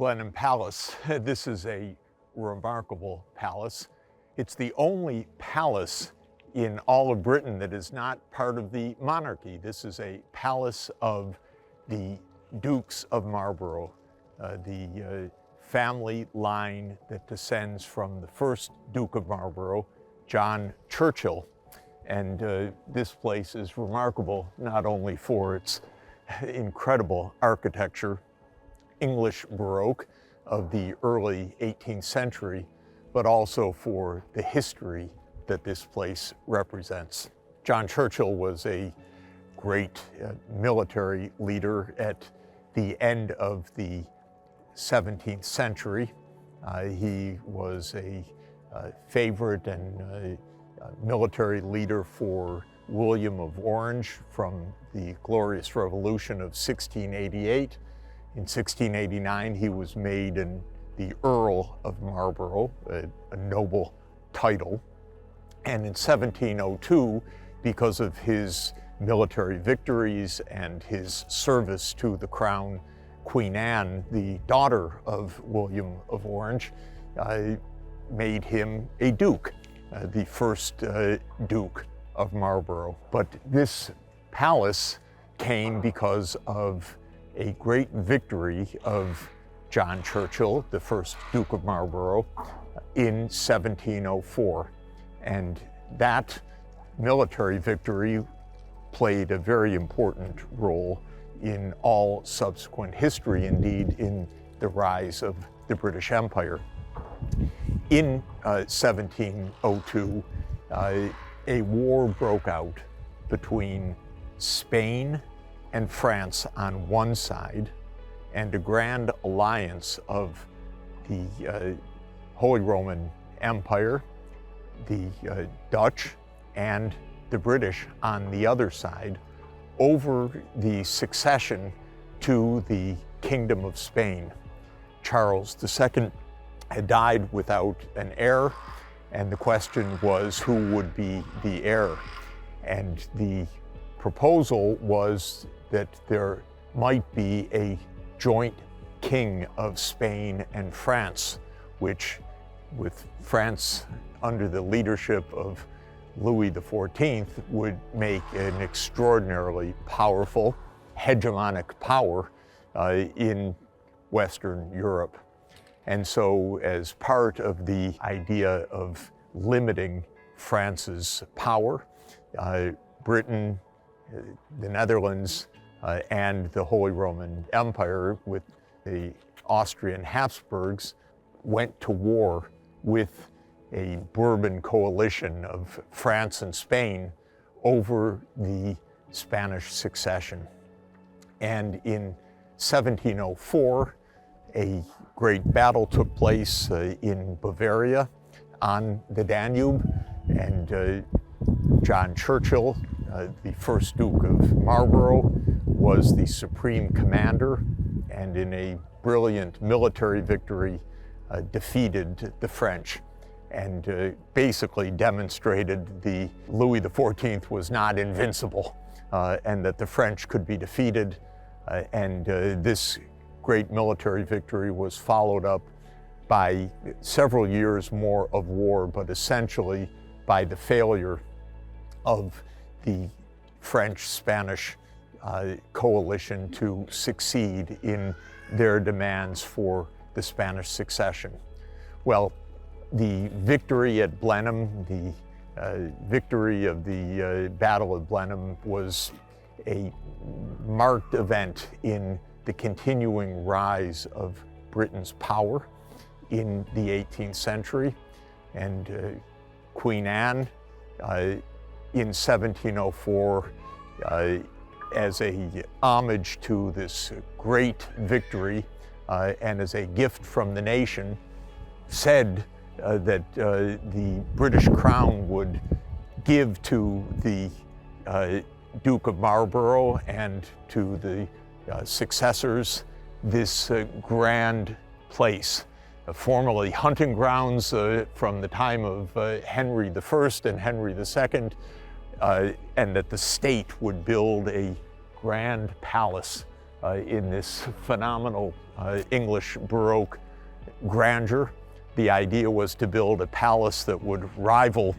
Blenheim Palace. This is a remarkable palace. It's the only palace in all of Britain that is not part of the monarchy. This is a palace of the Dukes of Marlborough, the family line that descends from the first Duke of Marlborough, John Churchill. And this place is remarkable not only for its incredible architecture, English Baroque of the early 18th century, but also for the history that this place represents. John Churchill was a great military leader at the end of the 17th century. He was a favorite and military leader for William of Orange from the Glorious Revolution of 1688. In 1689, he was made the Earl of Marlborough, a noble title. And in 1702, because of his military victories and his service to the crown, Queen Anne, the daughter of William of Orange, made him a duke, the first Duke of Marlborough. But this palace came because of a great victory of John Churchill, the first Duke of Marlborough, in 1704. And that military victory played a very important role in all subsequent history, indeed in the rise of the British Empire. In 1702, a war broke out between Spain and France on one side, and a grand alliance of the Holy Roman Empire, the Dutch, and the British on the other side over the succession to the Kingdom of Spain. Charles II had died without an heir, and the question was who would be the heir. And the proposal was that there might be a joint king of Spain and France, which, with France under the leadership of Louis XIV, would make an extraordinarily powerful, hegemonic power in Western Europe. And so, as part of the idea of limiting France's power, Britain, the Netherlands, and the Holy Roman Empire, with the Austrian Habsburgs, went to war with a Bourbon coalition of France and Spain over the Spanish succession. And in 1704, a great battle took place in Bavaria on the Danube, and John Churchill, the first Duke of Marlborough, was the supreme commander, and in a brilliant military victory defeated the French, and basically demonstrated the Louis XIV was not invincible, and that the French could be defeated. And this great military victory was followed up by several years more of war, but essentially by the failure of the French-Spanish coalition to succeed in their demands for the Spanish succession. Well, the victory at Blenheim, the victory of the Battle of Blenheim, was a marked event in the continuing rise of Britain's power in the 18th century. And Queen Anne, in 1704, as a homage to this great victory and as a gift from the nation, said that the British crown would give to the Duke of Marlborough and to the successors this grand place, formerly hunting grounds from the time of Henry I and Henry II, and that the state would build a grand palace in this phenomenal English Baroque grandeur. The idea was to build a palace that would rival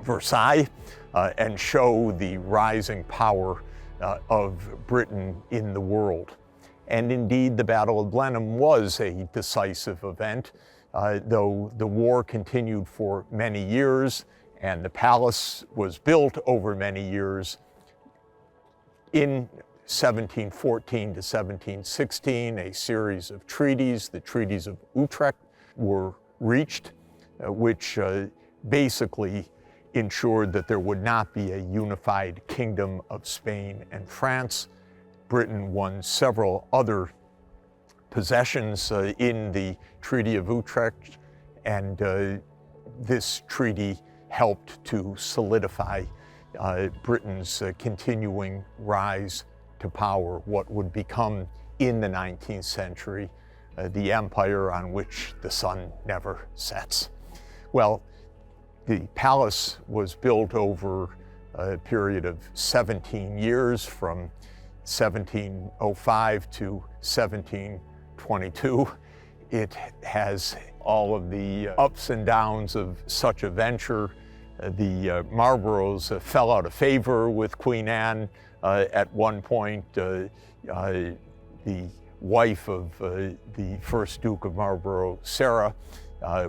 Versailles and show the rising power of Britain in the world. And indeed, the Battle of Blenheim was a decisive event, though the war continued for many years and the palace was built over many years. In 1714 to 1716, a series of treaties, the treaties of Utrecht, were reached, which basically ensured that there would not be a unified kingdom of Spain and France. Britain won several other possessions in the Treaty of Utrecht, and this treaty helped to solidify Britain's continuing rise to power, what would become in the 19th century the empire on which the sun never sets. Well, the palace was built over a period of 17 years, from 1705 to 1722. It has all of the ups and downs of such a venture. The Marlboroughs fell out of favor with Queen Anne at one point. The wife of the first Duke of Marlborough, Sarah,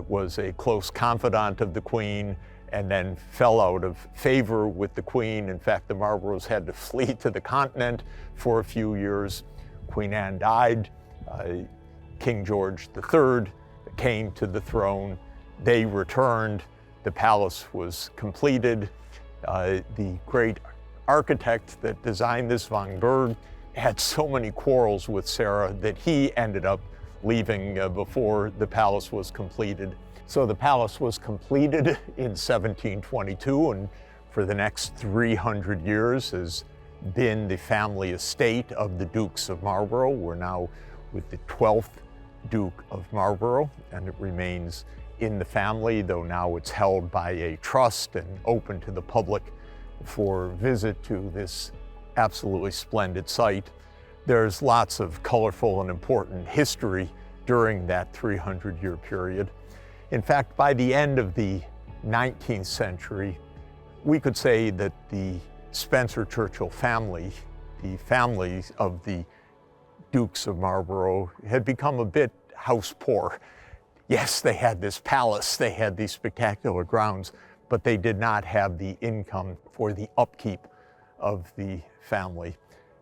was a close confidant of the Queen and then fell out of favor with the Queen. In fact, the Marlboroughs had to flee to the continent for a few years. Queen Anne died. King George III came to the throne. They returned. The palace was completed. The great architect that designed this, Van Berg, had so many quarrels with Sarah that he ended up leaving before the palace was completed. So the palace was completed in 1722, and for the next 300 years has been the family estate of the Dukes of Marlborough. We're now with the 12th Duke of Marlborough, and it remains in the family, though now it's held by a trust and open to the public for visit to this absolutely splendid site. There's lots of colorful and important history during that 300-year period. In fact, by the end of the 19th century, we could say that the Spencer-Churchill family, the families of the Dukes of Marlborough, had become a bit house poor. Yes, they had this palace, they had these spectacular grounds, but they did not have the income for the upkeep of the family.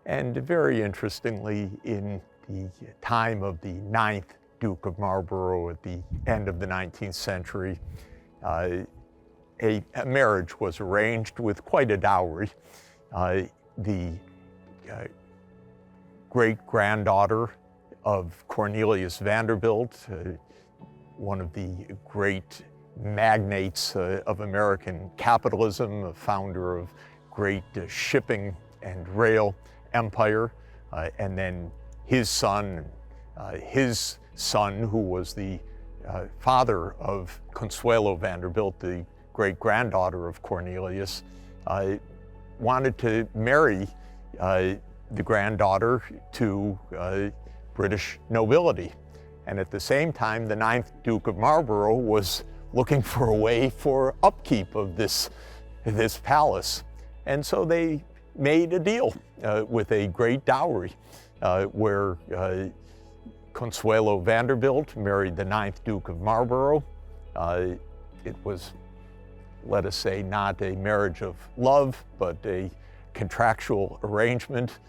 And very interestingly, in the time of the 9th Duke of Marlborough at the end of the 19th century, a marriage was arranged with quite a dowry. The great-granddaughter of Cornelius Vanderbilt, one of the great magnates of American capitalism, a founder of great shipping and rail empire, and then his son, who was the father of Consuelo Vanderbilt, the great-granddaughter of Cornelius, wanted to marry the granddaughter to British nobility. And at the same time, the 9th Duke of Marlborough was looking for a way for upkeep of this palace. And so they made a deal with a great dowry where Consuelo Vanderbilt married the 9th Duke of Marlborough. It was, let us say, not a marriage of love, but a contractual arrangement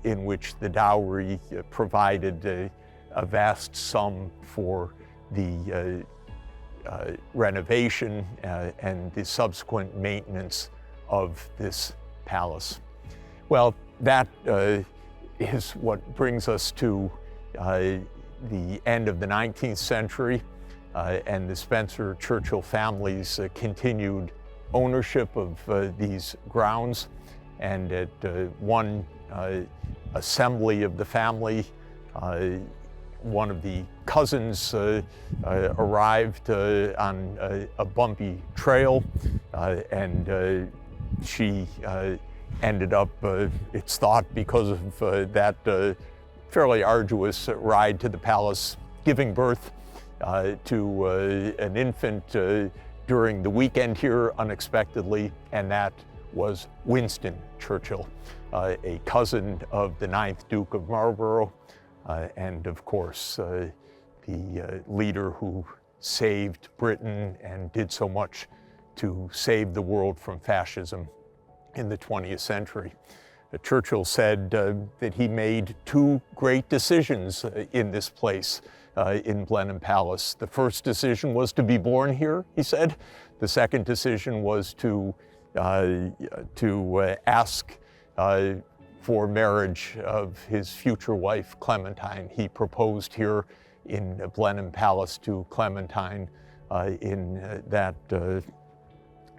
in which the dowry provided a vast sum for the renovation and the subsequent maintenance of this palace. Well, that is what brings us to the end of the 19th century and the Spencer-Churchill family's continued ownership of these grounds. And at one assembly of the family, one of the cousins arrived on a bumpy trail, and she ended up, it's thought because of that fairly arduous ride to the palace, giving birth to an infant during the weekend here unexpectedly, and that was Winston Churchill, a cousin of the 9th Duke of Marlborough, and of course the leader who saved Britain and did so much to save the world from fascism in the 20th century. Churchill said that he made two great decisions in this place, in Blenheim Palace. The first decision was to be born here, he said. The second decision was to ask for marriage of his future wife, Clementine. He proposed here in Blenheim Palace to Clementine in that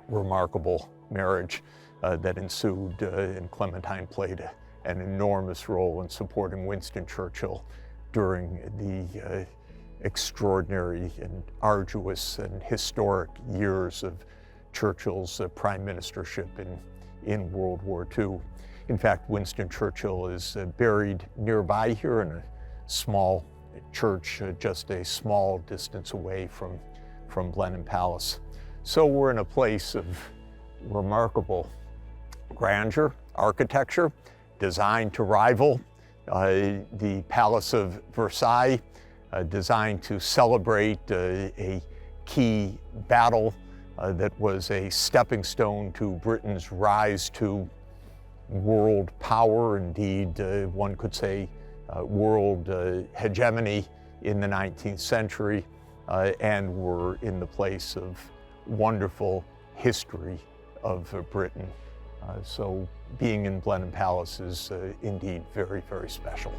remarkable marriage that ensued, and Clementine played an enormous role in supporting Winston Churchill during the extraordinary and arduous and historic years of Churchill's prime ministership in World War II. In fact, Winston Churchill is buried nearby here in a small church, just a small distance away from Blenheim Palace. So we're in a place of remarkable grandeur, architecture, designed to rival the Palace of Versailles, designed to celebrate a key battle that was a stepping stone to Britain's rise to world power, indeed one could say world hegemony in the 19th century, and we're in the place of wonderful history of Britain. So being in Blenheim Palace is indeed very, very special.